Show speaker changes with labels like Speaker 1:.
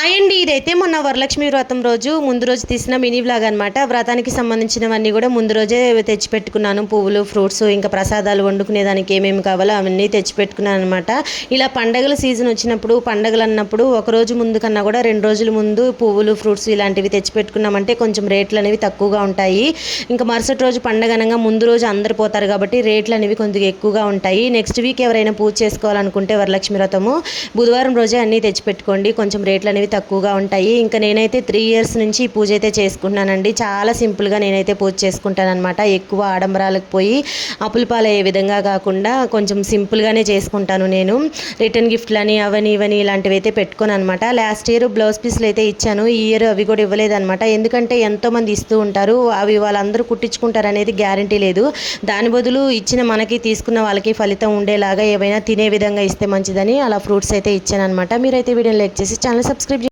Speaker 1: Hi అండి. ఇదైతే మొన్న వరలక్ష్మి వ్రతం రోజు ముందు రోజు తీసిన మినీ వ్లాగ్ అనమాట. వ్రతానికి సంబంధించినవన్నీ కూడా ముందు రోజే తెచ్చిపెట్టుకున్నాను. పువ్వులు, ఫ్రూట్స్, ఇంకా ప్రసాదాలు వండుకునే దానికి ఏమేమి కావాలో అవన్నీ తెచ్చిపెట్టుకున్నాను అనమాట. ఇలా పండగల సీజన్ వచ్చినప్పుడు, పండగలు అన్నప్పుడు ఒక రోజు ముందు కన్నా కూడా 2 రోజుల ముందు పువ్వులు, ఫ్రూట్స్ ఇలాంటివి తెచ్చిపెట్టుకున్నామంటే కొంచెం రేట్లు అనేవి తక్కువగా ఉంటాయి. ఇంకా మరుసటి రోజు పండగ అనగా ముందు రోజు అందరు పోతారు కాబట్టి రేట్లు అనేవి కొద్దిగా ఎక్కువగా ఉంటాయి. నెక్స్ట్ వీక్ ఎవరైనా పూజ చేసుకోవాలనుకుంటే వరలక్ష్మి వ్రతము బుధవారం రోజే అన్నీ తెచ్చిపెట్టుకోండి. కొంచెం రేట్లు అనేవి తక్కువగా ఉంటాయి. ఇంకా నేనైతే 3 ఇయర్స్ నుంచి ఈ పూజ అయితే చేసుకుంటున్నానండి. చాలా సింపుల్గా నేనైతే పూజ చేసుకుంటాను అనమాట. ఎక్కువ ఆడంబరాలకు పోయి అప్పుల పాలయ్యే విధంగా కాకుండా కొంచెం సింపుల్గానే చేసుకుంటాను నేను. రిటర్న్ గిఫ్ట్లని అవని ఇవని ఇలాంటివి అయితే పెట్టుకోను అనమాట. లాస్ట్ ఇయర్ బ్లౌజ్ పీస్లు అయితే ఇచ్చాను. ఈ ఇయర్ అవి కూడా ఇవ్వలేదన్నమాట. ఎందుకంటే ఎంతోమంది ఇస్తూ ఉంటారు, అవి వాళ్ళందరూ కుట్టించుకుంటారు అనేది గ్యారంటీ లేదు. దాని బదులు ఇచ్చిన మనకి తీసుకున్న వాళ్ళకి ఫలితం ఉండేలాగా ఏవైనా తినే విధంగా ఇస్తే మంచిదని అలా ఫ్రూట్స్ అయితే ఇచ్చాను అనమాట. మీరైతే వీడియోని లైక్ చేసి ఛానల్ సబ్స్క్రైబ్